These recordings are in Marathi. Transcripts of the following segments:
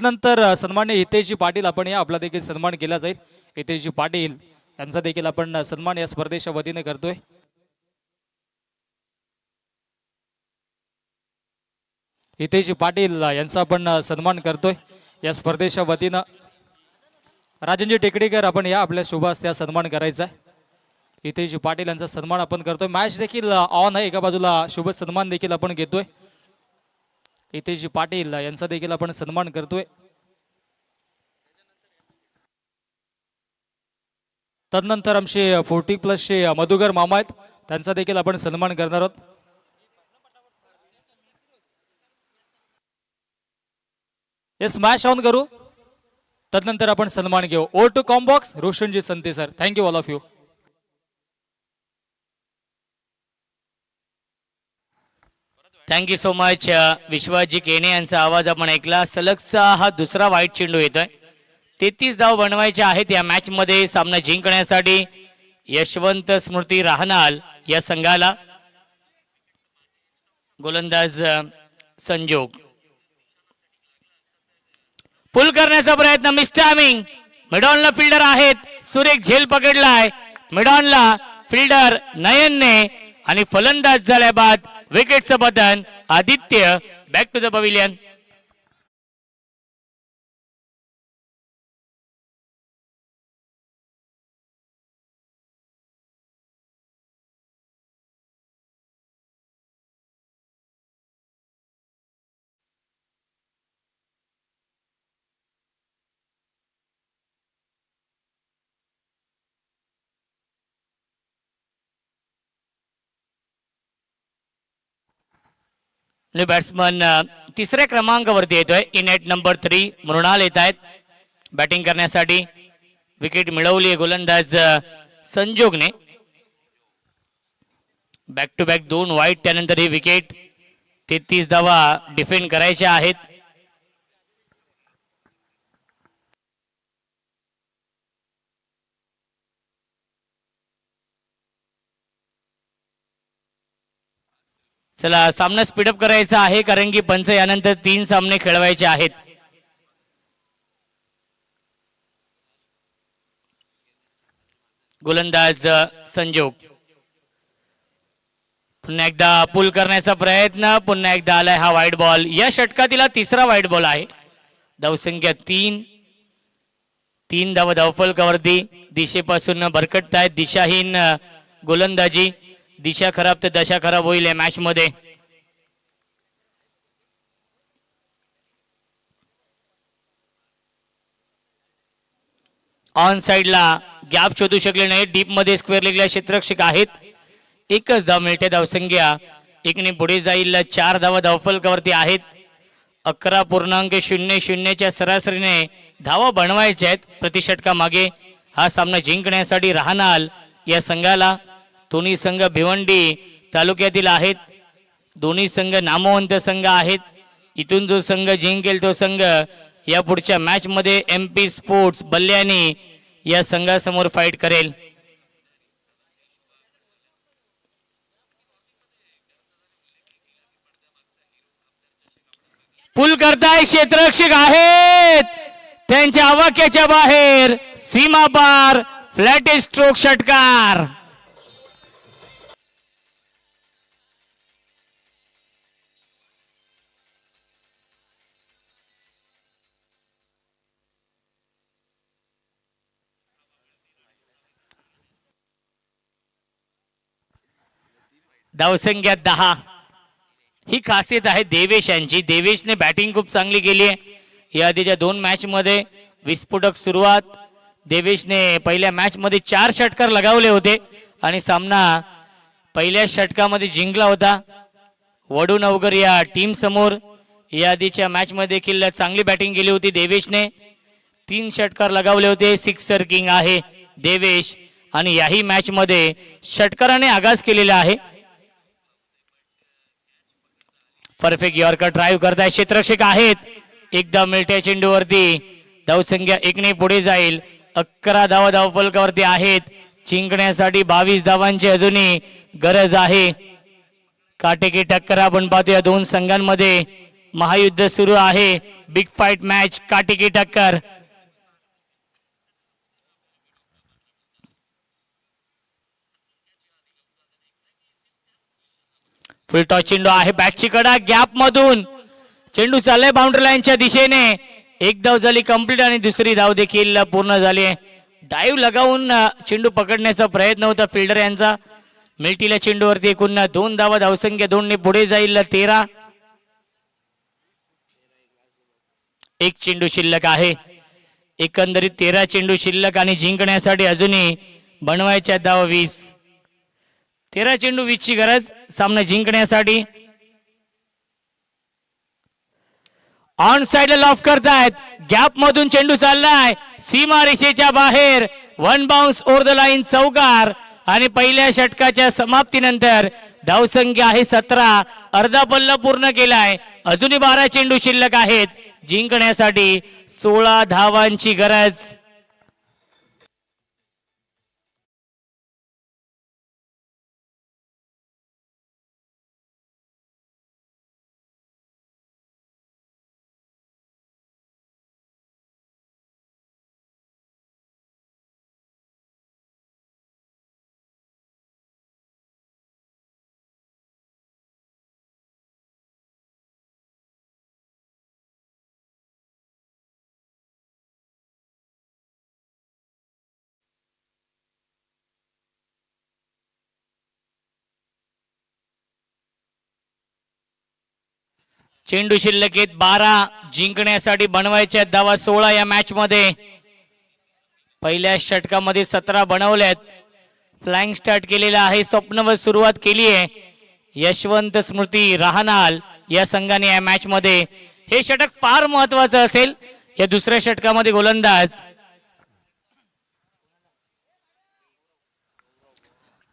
नंतर सन्माननीय हितेशजी पाटील आपण या आपला देखील सन्मान केला जाईल। हितेशजी पाटील यांचा देखील आपण सन्मान या स्पर्धेच्या वतीने करतोय। हितेशजी पाटील यांचा आपण सन्मान करतोय या स्पर्धेच्या वतीने। राजनजी टेकडीकर आपण या आपल्या शुभ हस्ते सन्मान करायचा आहे। हितेशजी पाटील यांचा सन्मान आपण करतोय। मॅच देखील ऑन आहे, एका बाजूला शुभ सन्मान देखील आपण घेतोय। हितेशजी पाटील यांचा देखील आपण सन्मान करतोय। तदनंतर आमचे 40+ चे मधुकर मामा आहेत, त्यांचा देखील आपण सन्मान करणार आहोत। येस मॅच ऑन करू, तदनंतर आपण सन्मान घेऊ। ओ टू कॉम्बॉक्स Roshanji Sante sir, thank you all of you. Thank you so much Vishwasji Kene यांचा आवाज आपण ऐकला। सलगचा हा दुसरा वाईट चेंडू येतोय। 33 धाव बनवायचे आहेत या मॅच मध्ये सामना जिंकण्यासाठी यशवंत स्मृती राहनाल या संघाला। गोलंदाज संजोग पुल करण्याचा प्रयत्न, मिस टायमिंग। मिडॉनला फिल्डर आहेत, सुरेख झेल पकडलाय मिडॉनला फिल्डर नयनने आणि फलंदाज झाल्या बाद विकेटचं पतन। Aditya back to the pavilion. Batsman तिसऱ्या क्रमांकावरती येतोय। इन एट नंबर 3 मृणाल येत आहेत बॅटिंग करण्यासाठी। विकेट मिळवली गोलंदाज संजोगने। बॅक टू बॅक 2 वाईट, त्यानंतर ही विकेट। 33 धावा डिफेंड करायच्या आहेत। चला सामना स्पीडअप करायचा आहे, कारण की पंच यानंतर 3 सामने खेळवायचे आहेत। गोलंदाज संजोग पुन्हा एकदा पुल करण्याचा प्रयत्न, पुन्हा एकदा आलाय हा वाईट बॉल। या षटकातील तिसरा वाईट बॉल आहे। धावसंख्या 3 धावा धावफलकावरती। दिशेपासून भरकटतायत दिशाहीन गोलंदाजी। दिशा खराब तर दशा खराब होईल या मॅच मध्ये। ऑन साइडला गॅप शोधू शकले नाही। डीप मध्ये स्क्वेअर लेगला क्षेत्ररक्षक आहेत। एकच धाव मिळते। धावसंख्या 1ने पुढे जाईल। 4 धावा धावफलकावरती आहेत। 11.00 च्या सरासरीने धावा बनवायच्या आहेत प्रति षटका मागे। हा सामना जिंकण्यासाठी राहनाल या संघाला। दोन्ही संघ भिवंडी तालुक्यातील आहेत। दोन्ही संघ नामवंत संघ आहेत। इथून जो संघ जिंकेल तो संघ या पुढच्या मॅच मध्ये MP स्पोर्ट्स बल्ल्यानी या संघासमोर फाईट करेल। पुल करताय, क्षेत्ररक्षक आहेत त्यांच्या आवाक्याच्या बाहेर। सीमा पार फ्लॅट स्ट्रोक षटकार। धावसंख्या 10। ही खासियत आहे देवेश यांची। देवेशने बॅटिंग खूप चांगली केली आहे या आधीच्या 2 मॅच मध्ये। विस्फोटक सुरुवात। देवेशने पहिल्या मॅच मध्ये 4 षटकार लगावले होते आणि सामना पहिल्या षटकामध्ये जिंकला होता। वडूनवगर या टीम समोर या आधीच्या मॅच मध्ये देखील चांगली बॅटिंग केली होती देवेशने। 3 षटकार लगावले होते। सिक्सर किंग आहे देवेश आणि याही मॅच मध्ये षटकाराने आगाज केलेला आहे। परफेक्ट यॉर्कर ड्राइव्ह करताय, क्षेत्ररक्षक आहेत। एकदा मिळत्या चेंडूवरती धावसंख्या 1ने पुढे जाईल। 11 धावा धावफलकावरती आहेत। जिंकण्यासाठी 22 धावांची अजूनही गरज आहे। काटेकी टक्कर आपण पाहतो या दोन संघांमध्ये। महायुद्ध सुरू आहे. बिग फाईट मॅच, काटेकी टक्कर. फुल टॉस चेंडू आहे. बॅटची कडा गॅप मधून चेंडू चाललाय बाउंड्री लाईनच्या दिशेने. एक धाव झाली कंप्लीट आणि दुसरी धाव देखील पूर्ण झाली आहे. डाईव्ह लगावून चेंडू पकडण्याचा प्रयत्न होता फिल्डर यांचा. मिल्टीला चेंडूवरती एकूण 2 धावा. धावसंख्या 2 ने पुढे जाईल 13. एक चेंडू शिल्लक आहे. एकंदरीत 13 चेंडू शिल्लक आणि जिंकण्यासाठी अजूनही बनवायच्या धावा 20. 13 चेंडू 20 ची गरज सामना जिंकण्यासाठी. ऑन साइडला लॉफ करतायत. गॅप मधून चेंडू चाललाय सीमा रेषेच्या बाहेर. 1 बाउन्स ओव्हर द लाईन, चौकार. आणि पहिल्या षटकाच्या समाप्तीनंतर धावसंख्या आहे 17. अर्धा पल्ला पूर्ण केलाय. अजूनही 12 चेंडू शिल्लक आहेत. जिंकण्यासाठी 16 धावांची गरज. चेंडू शिल्लक आहेत 12. जिंकण्यासाठी बनवायच्या धावा 16 या मॅच मध्ये. पहिल्या षटकामध्ये 17 बनवल्यात. फ्लाइंग स्टार्ट केलेला आहे. स्वप्नवत सुरुवात केली आहे यशवंत स्मृती राहनाल या संघाने या मॅच मध्ये. हे षटक फार महत्वाचं असेल. या दुसऱ्या षटकामध्ये गोलंदाज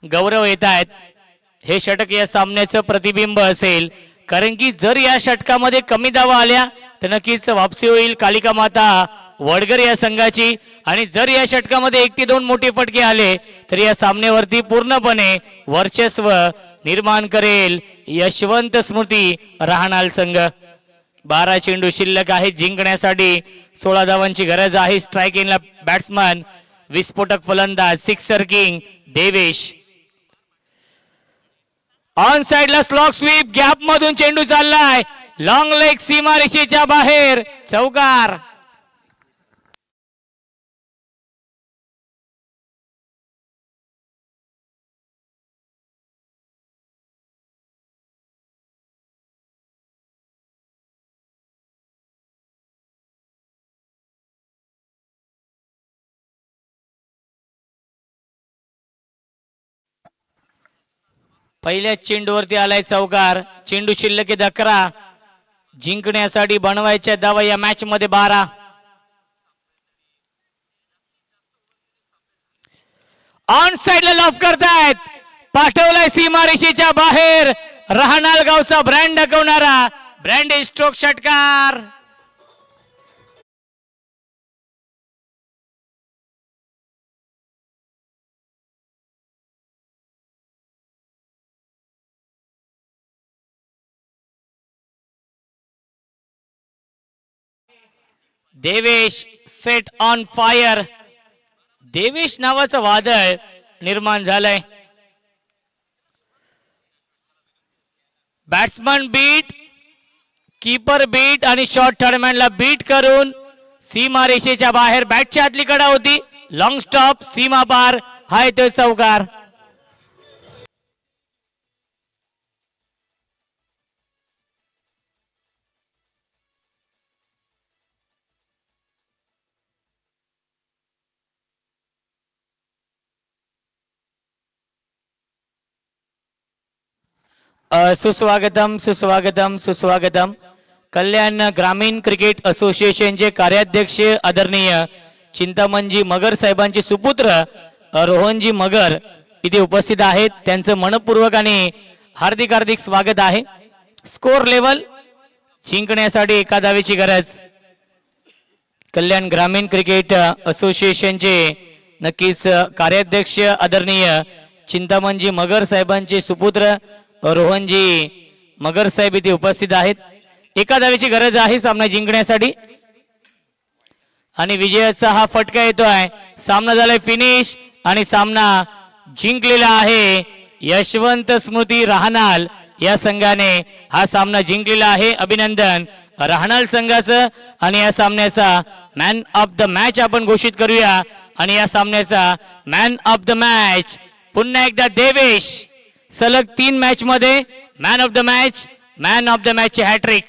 गौरव येत आहेत. हे षटक या सामन्याचं प्रतिबिंब असेल, कारण की जर या षटकामध्ये कमी धावा आल्या तर नक्कीच वापसी होईल कालिका माता वडगर या संघाची. आणि जर या षटकामध्ये 1 ते 2 मोठे फटके आले तर या सामन्यावरती पूर्णपणे वर्चस्व निर्माण करेल यशवंत स्मृती राहनाल संघ. 12 चेंडू शिल्लक आहे. जिंकण्यासाठी 16 धावांची गरज आहे. स्ट्राइक इनला बॅट्समन विस्फोटक फलंदाज सिक्सर किंग देवेश. ऑन साइडला स्लॉक स्वीप. गॅप मधून चेंडू चाललाय लॉंग लेग सीमारेषेच्या बाहेर, चौकार. पहिल्या चेंडूवरती आलाय चौकार. चेंडू शिल्लक 11. जिंकण्यासाठी बनवायच्या धावा या मॅच मध्ये 12. ऑन साइडला लॉफ करतायत. पाठवलाय सीमारेषेच्या बाहेर. राहनाल गावचा ब्रँड दाखवणारा ब्रँड स्ट्रोक षटकार. Devesh set on fire. Devesh नावाचं वादळ निर्माण झालंय. बॅट्समन बीट, कीपर बीट आणि शॉर्ट थर्डमॅनला बीट करून सीमा रेषेच्या बाहेर. बॅटच्या आतली कडा होती. लॉंग स्टॉप सीमा पार. हाय तो चौकार. सुस्वागतम सुस्वागतम सुस्वागतम. कल्याण ग्रामीण क्रिकेट असोसिएशनचे कार्याध्यक्ष आदरणीय चिंतामणजी मगर साहेबांचे सुपुत्र रोहनजी मगर इथे उपस्थित आहेत. त्यांचं मनपूर्वक आणि हार्दिक हार्दिक स्वागत आहे. स्कोर लेवल जिंकण्यासाठी 1 धावेची गरज. कल्याण ग्रामीण क्रिकेट असोसिएशनचे नक्कीच कार्याध्यक्ष आदरणीय चिंतामणजी मगर साहेबांचे सुपुत्र रोहनजी मगर साहेब इथे उपस्थित आहेत. एका धावेची गरज आहे सामना जिंकण्यासाठी आणि विजयाचा हा फटका येतोय. सामना झालाय फिनिश आणि सामना जिंकलेला आहे यशवंत स्मृती राहणाल या संघाने हा सामना जिंकलेला आहे. अभिनंदन राहणाल संघाचं. आणि या सामन्याचा मॅन ऑफ द मॅच आपण घोषित करूया. आणि या सामन्याचा मॅन ऑफ द मॅच पुन्हा एकदा देवेश. सलग 3 मॅच मध्ये मॅन ऑफ द मॅच ची हॅट्रिक.